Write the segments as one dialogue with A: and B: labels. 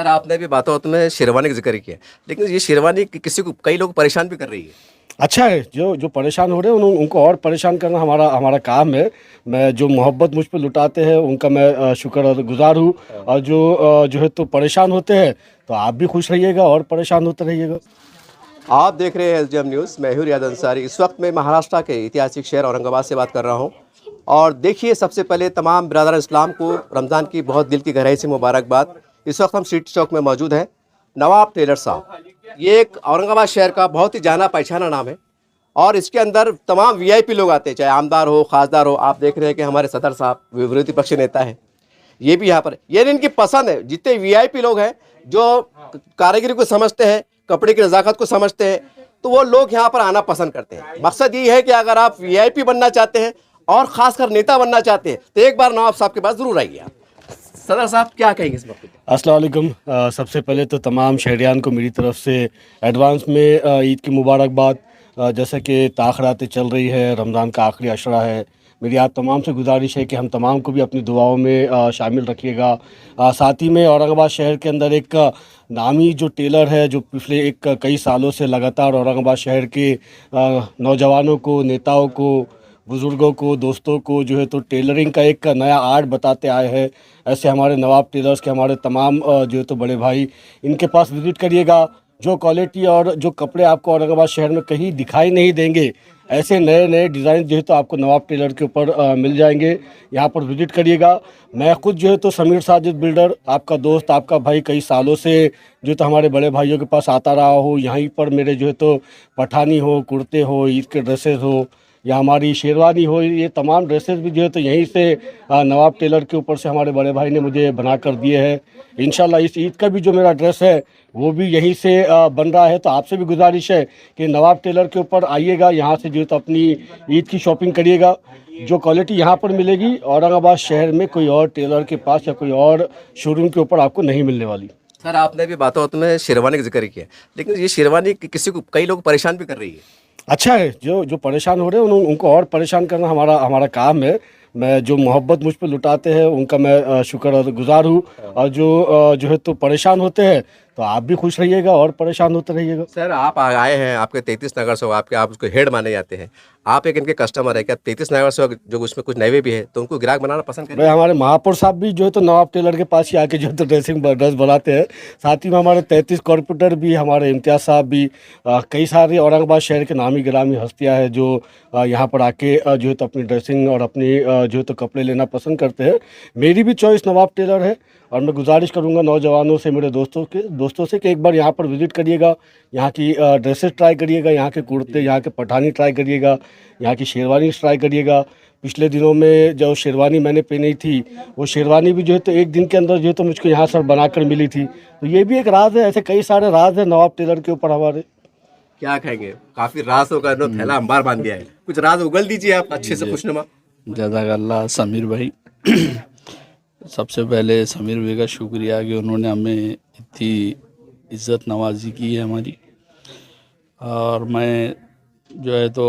A: Sir आपने भी बातों बातों में शेरवानी का जिक्र किया, लेकिन ये शेरवानी किसी को कई लोग परेशान भी कर रही है।
B: अच्छा है, जो जो परेशान हो रहे हैं उनको और परेशान करना हमारा हमारा काम है। मैं जो मोहब्बत मुझ पर लुटाते हैं उनका मैं शुक्रगुजार हूँ। और जो है तो परेशान होते हैं तो आप भी खुश रहिएगा और परेशान होते रहिएगा।
A: आप देख रहे हैं एसडीएम न्यूज़। मैं हूं रियाद अंसारी। इस वक्त मैं महाराष्ट्र के ऐतिहासिक शहर औरंगाबाद से बात कर रहा हूं। और देखिए, सबसे पहले तमाम बिरादर इस्लाम को रमज़ान की बहुत दिल की गहराई से मुबारकबाद। इस वक्त हम सिटी चौक में मौजूद हैं। नवाब टेलर साहब, ये एक औरंगाबाद शहर का बहुत ही जाना पहचाना नाम है और इसके अंदर तमाम वीआईपी लोग आते हैं, चाहे आमदार हो, खासदार हो। आप देख रहे हैं कि हमारे सदर साहब विरोधी पक्ष नेता है, ये भी यहाँ पर। ये इनकी पसंद है। जितने वीआईपी लोग हैं जो कारीगरी को समझते हैं, कपड़े की नज़ाकत को समझते हैं, तो वो लोग यहाँ पर आना पसंद करते हैं। मकसद ये है कि अगर आप वीआईपी बनना चाहते हैं और ख़ासकर नेता बनना चाहते हैं तो एक बार नवाब साहब के पास ज़रूर आइए। आप सदर साहब क्या कहेंगे इस मौके पर?
B: अस्सलाम वालेकुम। सबसे पहले तो तमाम शहरियान को मेरी तरफ से एडवांस में ईद की मुबारकबाद। जैसे कि ताख़रातें चल रही है, रमज़ान का आखिरी अशरा है। मेरी आप तमाम से गुजारिश है कि हम तमाम को भी अपनी दुआओं में शामिल रखिएगा। साथ ही में औरंगाबाद शहर के अंदर एक नामी जो टेलर है, जो पिछले कई सालों से लगातार औरंगाबाद शहर के नौजवानों को, नेताओं को, बुज़ुर्गों को, दोस्तों को जो है तो टेलरिंग का एक नया आर्ट बताते आए हैं। ऐसे हमारे नवाब टेलर्स के हमारे तमाम जो है तो बड़े भाई, इनके पास विज़िट करिएगा। जो क्वालिटी और जो कपड़े आपको औरंगाबाद शहर में कहीं दिखाई नहीं देंगे, ऐसे नए नए डिज़ाइन जो है तो आपको नवाब टेलर के ऊपर मिल जाएंगे। यहाँ पर विज़िट करिएगा। मैं खुद जो है तो समीर साजिद बिल्डर, आपका दोस्त, आपका भाई, कई सालों से जो तो हमारे बड़े भाइयों के पास आता रहा हूँ। यहीं पर मेरे जो है तो पठानी हो, कुर्ते हो, ईद के ड्रेसेस हो, या हमारी शेरवानी हो, ये तमाम ड्रेसेस भी जो है तो यहीं से नवाब टेलर के ऊपर से हमारे बड़े भाई ने मुझे बना कर दिए हैं। इंशाल्लाह इस ईद का भी जो मेरा ड्रेस है वो भी यहीं से बन रहा है। तो आपसे भी गुजारिश है कि नवाब टेलर के ऊपर आइएगा, यहाँ से जो है तो अपनी ईद की शॉपिंग करिएगा। जो क्वालिटी यहाँ पर मिलेगी औरंगाबाद शहर में कोई और टेलर के पास या कोई और शोरूम के ऊपर आपको नहीं मिलने वाली।
A: सर आपने भी बातों बातों में शेरवानी का जिक्र किया, लेकिन ये शेरवानी किसी को कई लोग परेशान भी कर रही है।
B: अच्छा है, जो जो परेशान हो रहे हैं उनको और परेशान करना हमारा हमारा काम है। मैं जो मोहब्बत मुझ पर लुटाते हैं उनका मैं शुक्रगुजार हूँ। और जो है तो परेशान होते हैं तो आप भी खुश रहिएगा और परेशान होते रहिएगा।
A: सर आप आए हैं, आपके 33 नगर से हो, आपके आप उसको हेड माने जाते हैं, आप एक इनके कस्टमर है। क्या 33 नगर से जो उसमें कुछ नए भी है तो उनको ग्राहक बनाना पसंद करें?
B: भाई हमारे महापौर साहब भी जो है तो नवाब टेलर के पास ही आके जो है तो ड्रेस बनाते हैं। साथ ही में हमारे 33 कॉर्पोरेटर भी, हमारे इम्तियाज़ साहब भी, कई सारे औरंगाबाद शहर के नामी गिरामी हस्तियाँ हैं जो यहाँ पर आके जो है तो अपनी ड्रेसिंग और अपनी जो है तो कपड़े लेना पसंद करते हैं। मेरी भी चॉइस नवाब टेलर है और मैं गुजारिश करूँगा नौजवानों से, मेरे दोस्तों से कि एक बार यहाँ पर विज़िट करिएगा। यहाँ की ड्रेसेस ट्राई करिएगा, यहाँ के कुर्ते, यहाँ के पठानी ट्राई करिएगा, यहाँ की शेरवानी ट्राई करिएगा। पिछले दिनों में जो शेरवानी मैंने पहनी थी वो शेरवानी भी जो है तो एक दिन के अंदर जो है तो मुझको यहाँ सर बनाकर मिली थी। तो ये भी एक राज है। ऐसे कई सारे राज है नवाब टेलर के ऊपर हमारे।
A: क्या कहेंगे? काफी राज होगा, थैला अंबार बांध दिया है। कुछ राज उगल दीजिए आप अच्छे से, खुशनुमा।
C: जज़ाकल्लाह समीर भाई। सबसे पहले समीर भाई का शुक्रिया कि उन्होंने हमें इतनी इज़्ज़त नवाजी की है हमारी। और मैं जो है तो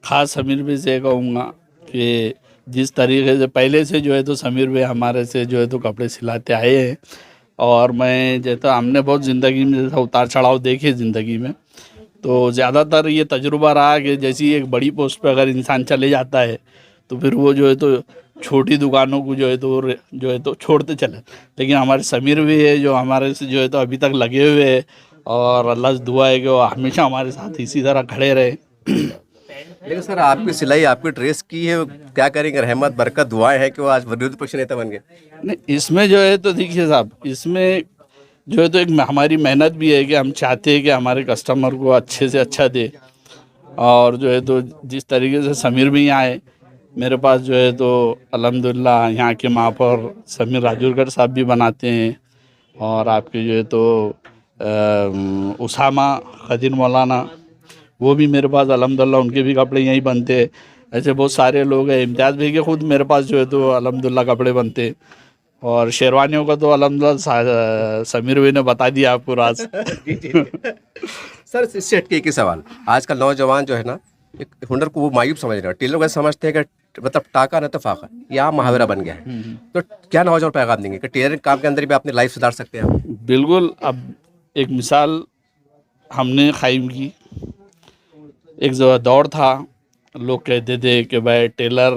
C: ख़ास समीर भाई से कहूँगा कि जिस तरीके से पहले से जो है तो समीर भाई हमारे से जो है तो कपड़े सिलाते आए हैं। और मैं जैसा हमने बहुत ज़िंदगी में जैसा उतार चढ़ाव देखे ज़िंदगी में, तो ज़्यादातर ये तजुर्बा रहा कि जैसी एक बड़ी पोस्ट पे अगर इंसान चले जाता है तो फिर वो जो है तो छोटी दुकानों को जो है तो छोड़ते चले। लेकिन हमारे समीर भी है जो हमारे से जो है तो अभी तक लगे हुए हैं और अल्लाह से दुआ है कि वो हमेशा हमारे साथ इसी तरह खड़े रहे।
A: लेकिन सर आपकी सिलाई, आपकी ड्रेस की है, क्या करेंगे? रहमत, बरकत, दुआएं हैं कि वो आज विरोधी पक्ष नेता बन गए।
C: नहीं, इसमें जो है तो देखिए साहब, इसमें जो है तो एक हमारी मेहनत भी है कि हम चाहते हैं कि हमारे कस्टमर को अच्छे से अच्छा दे। और जो है तो जिस तरीके से समीर भी आए मेरे पास जो है तो अल्हम्दुलिल्लाह यहाँ के महापौर समीर राजूरकर साहब भी बनाते हैं। और आपके जो है तो उसामा खदीर मौलाना, वो भी मेरे पास अल्हम्दुलिल्लाह उनके भी कपड़े यहीं बनते हैं। ऐसे बहुत सारे लोग हैं। इम्तियाज़ भाई के खुद मेरे पास जो है तो अल्हम्दुलिल्लाह कपड़े बनते हैं। और शेरवानियों का तो अल्हम्दुलिल्लाह समीर भाई ने बता दिया आपको राज।
A: सर इससे हटके एक ही सवाल, आजकल नौजवान जो है ना एक हुनर को वो मायूब समझ रहे हैं, टेलर वैसे समझते हैं कि मतलब टाका न तो फाका, ये आम मुहावरा बन गया है। तो क्या नौजवान पैगाम देंगे कि टेलरिंग काम के अंदर भी अपनी लाइफ सुधार सकते हैं हम?
C: बिल्कुल। अब एक मिसाल हमने कायम की, एक जो दौर था, लोग कहते थे कि भाई टेलर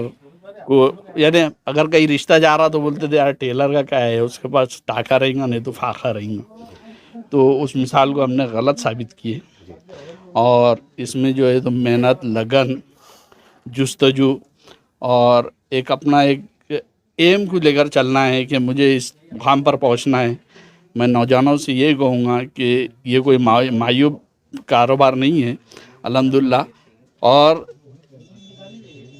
C: को, यानी अगर कहीं रिश्ता जा रहा तो बोलते थे यार टेलर का क्या है, उसके पास टाका रहेगा नहीं तो फाका रहेगा। तो उस मिसाल को हमने गलत साबित किए, और इसमें जो है तो मेहनत, लगन, जुस्तजू और एक अपना एक एम को लेकर चलना है कि मुझे इस मुकाम पर पहुंचना है। मैं नौजवानों से ये कहूँगा कि ये कोई मायूब कारोबार नहीं है, अल्हम्दुलिल्लाह। और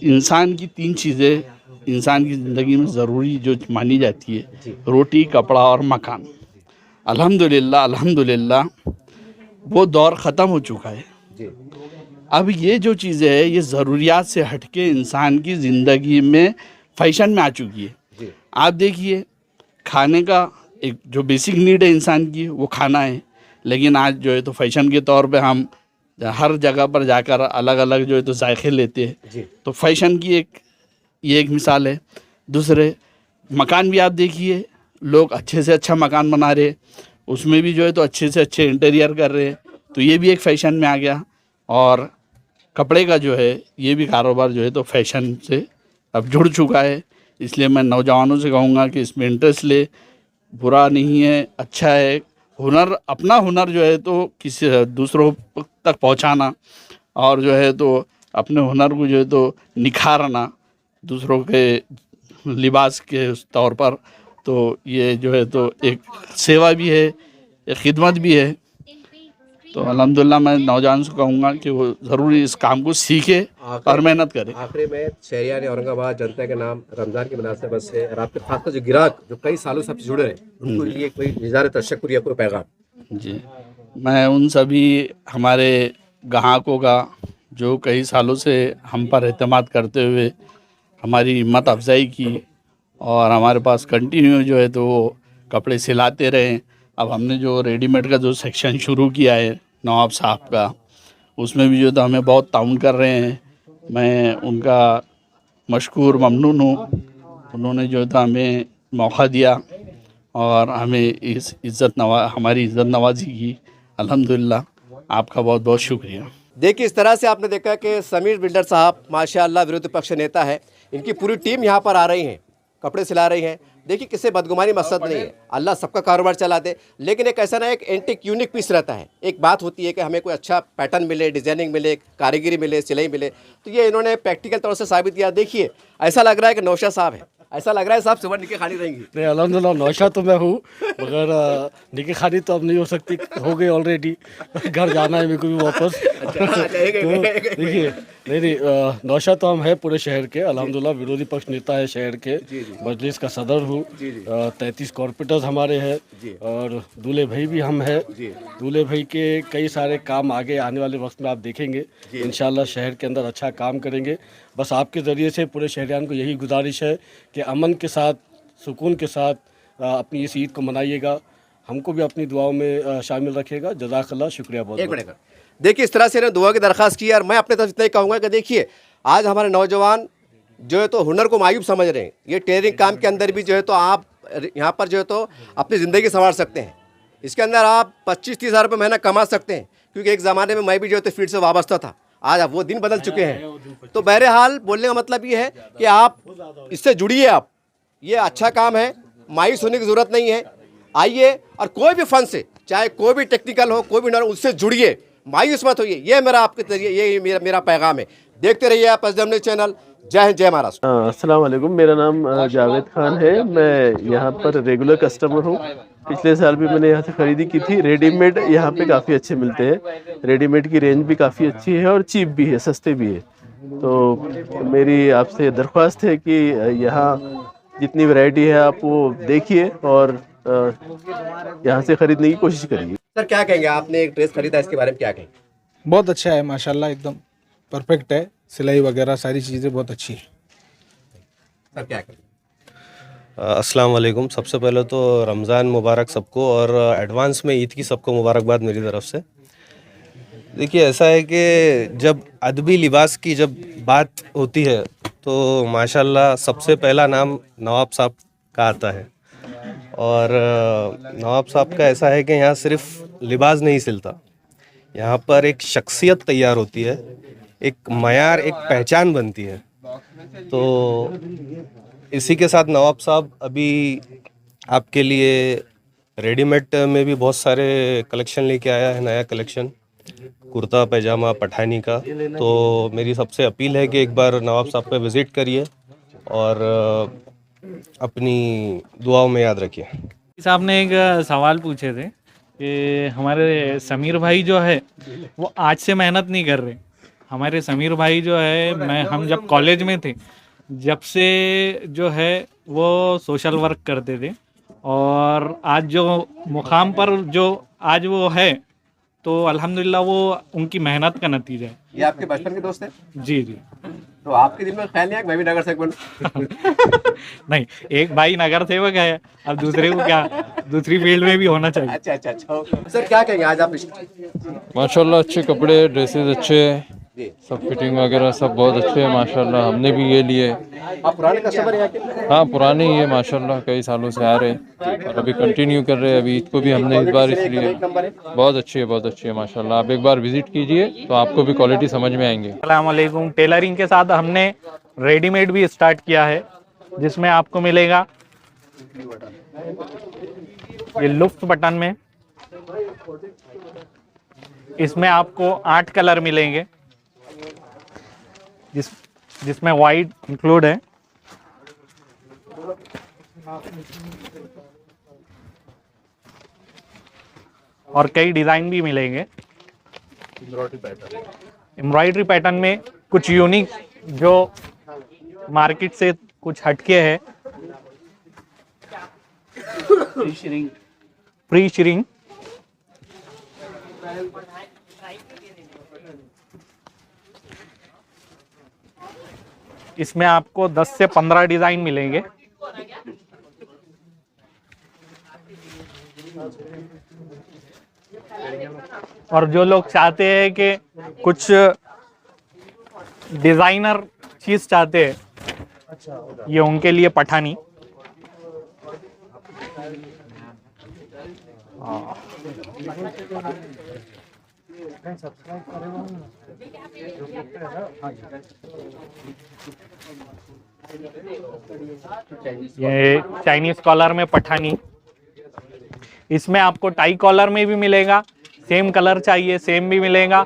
C: इंसान की 3 चीज़ें इंसान की ज़िंदगी में ज़रूरी जो मानी जाती है, रोटी, कपड़ा और मकान। अल्हम्दुलिल्लाह अल्हम्दुलिल्लाह वो दौर ख़त्म हो चुका है। अब ये जो चीज़ें है, ये ज़रूरियात से हटके इंसान की ज़िंदगी में फैशन में आ चुकी है। आप देखिए, खाने का एक जो बेसिक नीड है इंसान की, वो खाना है, लेकिन आज जो है तो फैशन के तौर पे हम हर जगह पर जाकर अलग अलग जो है तो जायके लेते हैं। तो फैशन की ये एक मिसाल है। दूसरे, मकान भी आप देखिए, लोग अच्छे से अच्छा मकान बना रहे, उसमें भी जो है तो अच्छे से अच्छे इंटीरियर कर रहे हैं, तो ये भी एक फ़ैशन में आ गया। और कपड़े का जो है, ये भी कारोबार जो है तो फैशन से अब जुड़ चुका है। इसलिए मैं नौजवानों से कहूँगा कि इसमें इंटरेस्ट ले, बुरा नहीं है, अच्छा है। हुनर, अपना हुनर जो है तो किसी दूसरों तक पहुँचाना, और जो है तो अपने हुनर को जो है तो निखारना दूसरों के लिबास के तौर पर, तो ये जो है तो एक सेवा भी है, एक खिदमत भी है। तो अल्हम्दुलिल्लाह मैं नौजवान से कहूँगा कि वो ज़रूरी इस काम को सीखे और मेहनत करे।
A: आखिरी में शहरियार औरंगाबाद जनता के नाम रमज़ान की मुनासिबत से और आपके खासकर जो ग्राहक जो कई सालों से आपसे जुड़े रहे, उनको लिए कोई इज़हार तशक्कुर या कोई पैगाम?
C: जी, मैं उन सभी हमारे ग्राहकों का जो कई सालों से हम पर एतमाद करते हुए हमारी हिम्मत अफजाई की और हमारे पास कंटिन्यू जो है तो वो कपड़े सिलाते रहे। अब हमने जो रेडीमेड का जो सेक्शन शुरू किया है नवाब साहब का, उसमें भी जो तो हमें बहुत ताउन कर रहे हैं। मैं उनका मशकूर ममनून हूँ। उन्होंने जो था हमें मौका दिया और हमें इस हमारी इज़्ज़त नवाजी की। अल्हम्दुलिल्लाह, आपका बहुत बहुत शुक्रिया।
A: देखिए, इस तरह से आपने देखा कि समीर बिल्डर साहब माशाअल्लाह विरोधी पक्ष नेता है, इनकी पूरी टीम यहाँ पर आ रही है, कपड़े सिला रही हैं। देखिए, किसी बदगुमानी मकसद नहीं है, अल्लाह सबका कारोबार चला दे, लेकिन एक ऐसा ना एक एंटीक यूनिक पीस रहता है। एक बात होती है कि हमें कोई अच्छा पैटर्न मिले, डिजाइनिंग मिले, कारीगरी मिले, सिलाई मिले, तो ये इन्होंने प्रैक्टिकल तौर से साबित किया। देखिए, ऐसा लग रहा है कि नौशाद साहब है, ऐसा लग रहा है साहब सुबह निके खानी रहेंगी।
B: नहीं, अल्हम्दुलिल्लाह नौशाद तो मैं हूँ, मगर निके खानी तो अब नहीं हो सकती, हो गई ऑलरेडी। घर जाना है मेरे को भी वापस। तो देखिए, नहीं, नौशाद तो हम है पूरे शहर के, अल्हम्दुलिल्लाह विरोधी पक्ष नेता है शहर के, मजलिस का सदर हूँ। 33 कॉर्पोरेटर्स हमारे हैं और दूल्हे भाई भी हम हैं। दूल्हे भाई के कई सारे काम आगे आने वाले वक्त में आप देखेंगे, इंशाल्लाह शहर के अंदर अच्छा काम करेंगे। बस आपके ज़रिए से पूरे शहरियान को यही गुजारिश है कि अमन के साथ, सुकून के साथ अपनी इस ईद को मनाइएगा, हमको भी अपनी दुआओं में शामिल रखिएगा। जज़ाकल्लाह, शुक्रिया बहुत।
A: एक मिनट। देखिए, इस तरह से इन्होंने दुआ की दरख्वास्त की और मैं अपने तरफ इतना ही कहूँगा कि देखिए, आज हमारे नौजवान जो है तो हुनर को मायूब समझ रहे हैं। ये टेलरिंग काम के अंदर भी जो है तो आप यहाँ पर जो है तो अपनी ज़िंदगी संवार सकते हैं। इसके अंदर आप 25-30 हज़ार रुपये महीना कमा सकते हैं, क्योंकि एक ज़माने में मैं भी जो है तो फील्ड से वाबस्ता था। आज अब वो दिन बदल चुके हैं। तो बहरहाल बोलने का मतलब ये है कि आप इससे जुड़िए, आप, ये अच्छा काम है, मायूस होने की ज़रूरत नहीं है। आइए और कोई भी फन से, चाहे कोई भी टेक्निकल हो, कोई भी ना, उससे जुड़िए, मायूस मत होइए। ये मेरा आपके जरिए, ये मेरा पैगाम है। देखते रहिए आप एसडीएम न्यूज़ चैनल। जय हिंद, जय महाराष्ट्र।
D: अस्सलाम वालेकुम, मेरा नाम जावेद खान है। मैं यहाँ पर रेगुलर कस्टमर हूँ। पिछले साल भी मैंने यहाँ से ख़रीदी की थी। रेडीमेड यहाँ पे काफ़ी अच्छे मिलते हैं। रेडीमेड की रेंज भी काफ़ी अच्छी है और चीप भी है, सस्ते भी है। तो मेरी आपसे दरख्वास्त है कि यहाँ जितनी वैरायटी है आप वो देखिए और यहाँ से ख़रीदने की कोशिश करिए।
A: सर, क्या कहेंगे, आपने एक ड्रेस खरीदा, इसके बारे में क्या कहेंगे?
E: बहुत अच्छा है माशाल्लाह, एकदम परफेक्ट है, सिलाई वगैरह सारी चीज़ें बहुत अच्छी है।
A: सर, क्या कहेंगे?
F: अस्सलाम वालेकुम। सबसे पहले तो रमज़ान मुबारक सबको और एडवांस में ईद की सबको मुबारकबाद मेरी तरफ से। देखिए ऐसा है कि जब अदबी लिबास की जब बात होती है तो माशाल्लाह सबसे पहला नाम नवाब साहब का आता है। और नवाब साहब का ऐसा है कि यहाँ सिर्फ लिबास नहीं सिलता, यहाँ पर एक शख्सियत तैयार होती है, एक मयार, एक पहचान बनती है। तो इसी के साथ नवाब साहब अभी आपके लिए रेडीमेड में भी बहुत सारे कलेक्शन लेके आया है, नया कलेक्शन कुर्ता पैजामा पठानी का। तो मेरी सबसे अपील है कि एक बार नवाब साहब पे विज़िट करिए और अपनी दुआओं में याद रखिए।
G: साहब ने एक सवाल पूछे थे कि हमारे समीर भाई जो है वो आज से मेहनत नहीं कर रहे। हमारे समीर भाई जो है हम जब कॉलेज में थे जब से जो है वो सोशल वर्क करते थे, और आज जो मुकाम पर जो आज वो है तो अल्हम्दुलिल्लाह वो उनकी मेहनत का नतीजा है।
A: ये आपके बचपन के दोस्त हैं?
G: जी जी।
A: तो आपके दिल में ख्याल नहीं आया कि मैं भी नगर सेवक बनूं?
G: नहीं, एक भाई नगर सेवक है, अब दूसरे को क्या दूसरी फील्ड में भी होना चाहिए।
A: अच्छा अच्छा अच्छा। सर क्या कहेंगे आज आप
H: माशाल्लाह अच्छे कपड़े ड्रेसेस अच्छे हैं,
A: जी।
H: सब फिटिंग वगैरह सब बहुत अच्छे हैं माशाल्लाह। हमने भी ये लिए।
A: आप पुराने कस्टमर यहाँ के?
H: हाँ पुराने ही है माशाल्लाह, कई सालों से आ रहे हैं और अभी कंटिन्यू कर रहे हैं। अभी ईद को भी हमने इस बार इसलिए बहुत अच्छी है माशाल्लाह। आप एक बार विजिट कीजिए तो आपको भी क्वालिटी समझ में आएंगे।
G: अस्सलाम वालेकुम। टेलरिंग के साथ हमने रेडीमेड भी स्टार्ट किया है, जिसमें आपको मिलेगा ये लुफ्ट बटन में, इसमें आपको 8 कलर मिलेंगे, जिसमें वाइट इंक्लूड है। और कई डिजाइन भी मिलेंगे एम्ब्रॉयडरी पैटर्न में, कुछ यूनिक जो मार्केट से कुछ हटके है। प्री श्रिंग इसमें आपको 10 से 15 डिजाइन मिलेंगे। और जो लोग चाहते हैं कि कुछ डिजाइनर चीज चाहते हैं, ये उनके लिए पठानी। ये चाइनीज कॉलर में पठानी, इसमें आपको टाई कॉलर में भी मिलेगा, सेम कलर चाहिए सेम भी मिलेगा,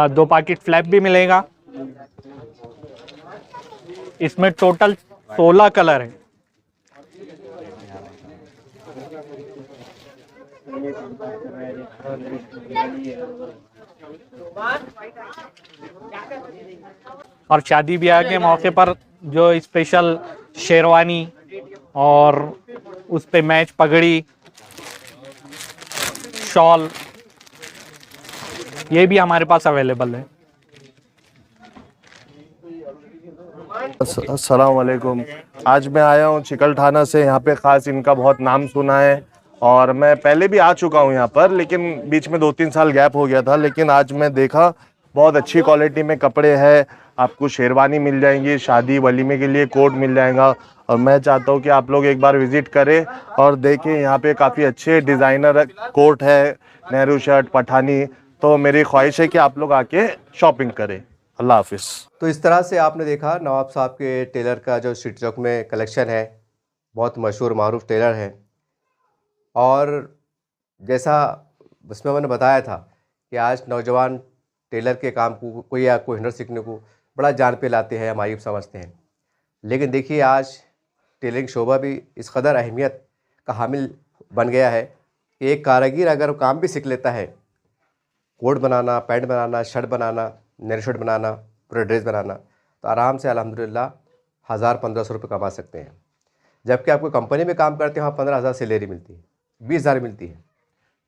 G: 2 पॉकेट फ्लैप भी मिलेगा। इसमें टोटल 16 कलर है। और शादी ब्याह के मौके पर जो स्पेशल शेरवानी और उस पे मैच पगड़ी, शॉल, ये भी हमारे पास अवेलेबल है।
I: अस्सलाम वालेकुम। आज मैं आया हूँ चिकलठाना से। यहाँ पे ख़ास इनका बहुत नाम सुना है और मैं पहले भी आ चुका हूँ यहाँ पर, लेकिन बीच में 2-3 साल गैप हो गया था। लेकिन आज मैं देखा बहुत अच्छी क्वालिटी में कपड़े हैं। आपको शेरवानी मिल जाएंगी, शादी वलीमे के लिए कोट मिल जाएगा। और मैं चाहता हूँ कि आप लोग एक बार विज़िट करें और देखें। यहाँ पे काफ़ी अच्छे डिज़ाइनर कोट है, नेहरू शर्ट, पठानी। तो मेरी ख्वाहिश है कि आप लोग आके शॉपिंग करें। अल्लाह हाफिज़।
A: तो इस तरह से आपने देखा नवाब साहब के टेलर का जो स्ट्रीट चौक में कलेक्शन है, बहुत मशहूर मारूफ टेलर है। और जैसा उसमें मैंने बताया था कि आज नौजवान टेलर के काम को कोई या कोई हुनर सीखने को बड़ा जान पे लाते हैं, मायूब समझते हैं। लेकिन देखिए आज टेलरिंग शोबा भी इस कदर अहमियत का हामिल बन गया है कि एक कारीगर अगर काम भी सीख लेता है, कोट बनाना, पैंट बनाना, शर्ट बनाना, नेहरू शर्ट बनाना, पूरा ड्रेस बनाना, तो आराम से अल्हम्दुलिल्लाह 1000-1500 रुपये कमा सकते हैं। जबकि आपको कंपनी में काम करते हैं वहाँ 15,000 सैलरी मिलती है, 20,000 मिलती है।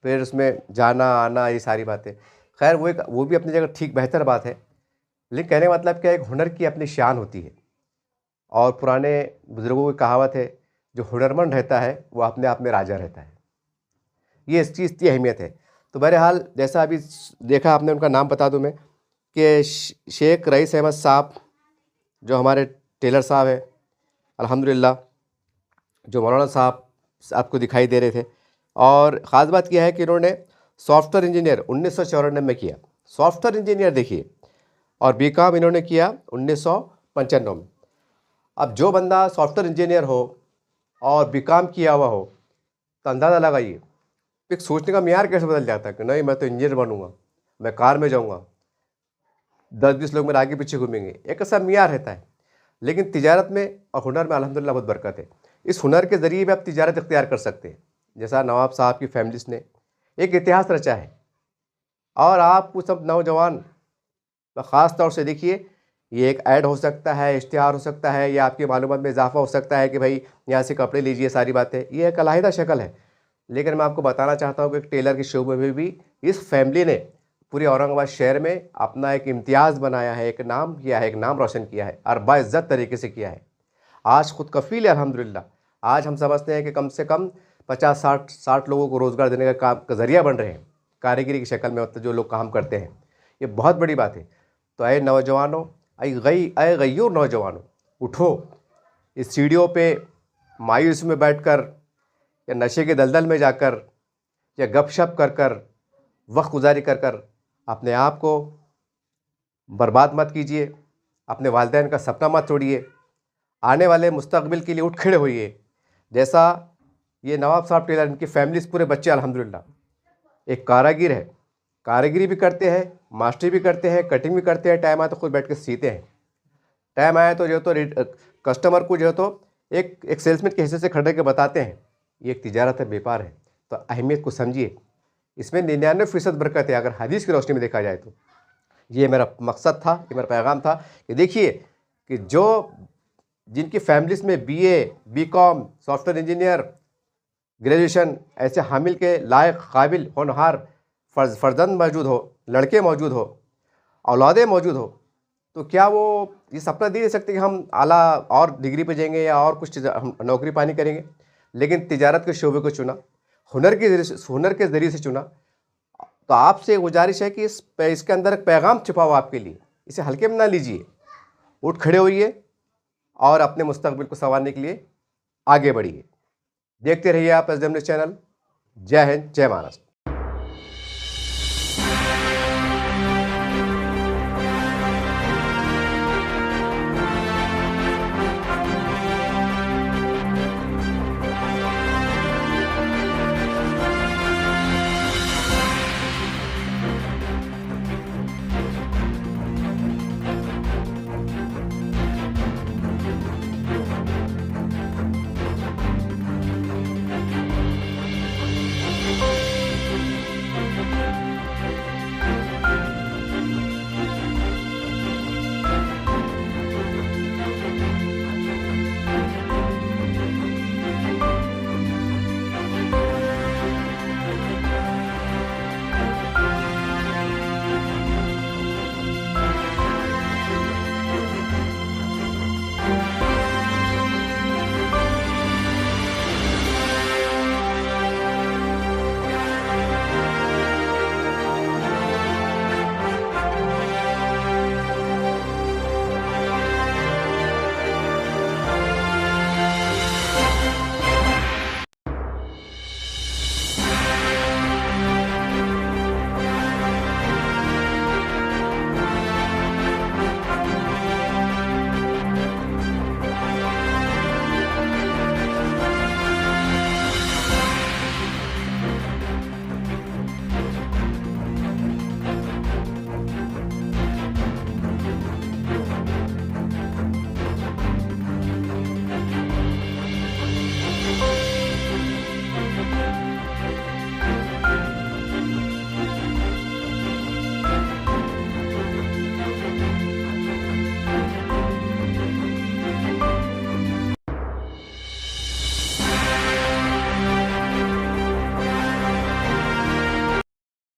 A: फिर उसमें जाना आना, ये सारी बातें, खैर वो भी अपनी जगह ठीक बेहतर बात है। लेकिन कहने का मतलब क्या है, एक हुनर की अपनी शान होती है। और पुराने बुज़ुर्गों की कहावत है, जो हुनरमंद रहता है वो अपने आप में राजा रहता है। ये इस चीज़ की अहमियत है। तो बहरहाल जैसा अभी देखा आपने, उनका नाम बता दूं मैं कि शेख रईस अहमद साहब जो हमारे टेलर साहब हैं, अल्हम्दुलिल्लाह, जो मौलाना साहब आपको दिखाई दे रहे थे। और ख़ास बात यह है कि इन्होंने सॉफ्टवेयर इंजीनियर 1994 में किया, सॉफ्टवेयर इंजीनियर देखिए, और बीकॉम इन्होंने किया 1995 में। अब जो बंदा सॉफ्टवेयर इंजीनियर हो और बीकॉम किया हुआ हो तो अंदाज़ा लगाइए एक सोचने का मियार कैसे बदल जाता है कि नहीं मैं तो इंजीनियर बनूंगा, मैं कार में जाऊंगा, 10-20 लोग मेरे आगे पीछे घूमेंगे, एक ऐसा मियार रहता है। लेकिन तिजारत में और हुनर में अल्हम्दुलिल्लाह बहुत बरकत है। इस हुनर के ज़रिए भी आप तिजारत इख्तियार कर सकते हैं। जैसा नवाब साहब की फैमिलीज ने एक इतिहास रचा है, और आप वो सब नौजवान ख़ास तौर से देखिए, ये एक ऐड हो सकता है, इश्तिहार हो सकता है, या आपकी मालूमात में इजाफा हो सकता है कि भाई यहाँ से कपड़े लीजिए, सारी बातें, ये एक अलहदा शक्ल है। लेकिन मैं आपको बताना चाहता हूँ कि टेलर के शोबे में भी इस फैमिली ने पूरे औरंगाबाद शहर में अपना एक इम्तियाज़ बनाया है, एक नाम किया है, एक नाम रोशन किया है और बाइज़्ज़त तरीके से किया है। आज खुद कफ़ील है अल्हम्दुलिल्लाह। आज हम समझते हैं कि कम से कम 50-60 लोगों को रोज़गार देने का काम का ज़रिया बन रहे हैं, कारीगरी की शक्ल में जो लोग काम करते हैं। ये बहुत बड़ी बात है। तो ऐ नौजवानों, ऐ गय्यूर नौजवानों, उठो, इस सीढ़ियों पे मायूस में बैठकर या नशे के दलदल में जाकर या गपशप कर कर वक्त गुजारी कर कर अपने आप को बर्बाद मत कीजिए, अपने वालिदैन का सपना मत तोड़िए, आने वाले मुस्तकबिल के लिए उठ खड़े होइए। जैसा ये नवाब साहब टेलर, इनकी फैमिली पूरे बच्चे अल्हम्दुलिल्लाह एक कारागिर है, कारीगरी भी करते हैं, मास्टरी भी करते हैं, कटिंग भी करते हैं, टाइम आए तो खुद बैठ के सीते हैं, टाइम आए तो जो तो कस्टमर को जो तो एक सेल्समैन के हिस्से से खड़े के बताते हैं। ये एक तिजारत है, व्यापार है। तो अहमियत को समझिए, इसमें 99% बरकत है अगर हदीस की रोशनी में देखा जाए तो। ये मेरा मकसद था, ये मेरा पैगाम था कि देखिए कि जो जिनकी फैमिलीज़ में BA, BCom, software engineer, graduation ऐसे हामिल के लायक, काबिल, होनहार फर्जंद मौजूद हो, लड़के मौजूद हो, औलादे मौजूद हो, तो क्या वो ये सपना दे सकते कि हम आला और डिग्री पे जाएंगे या और कुछ हम नौकरी पानी करेंगे। लेकिन तिजारत के शोबे को चुना, हुनर के ज़रिए से चुना। तो आपसे गुजारिश है कि इसके अंदर एक पैगाम छुपा हुआ आपके लिए, इसे हल्के में ना लीजिए, उठ खड़े होइए और अपने मुस्तकबिल को संवारने के लिए आगे बढ़िए। देखते रहिए आप SDM न्यूज़ चैनल। जय हिंद, जय महाराष्ट्र।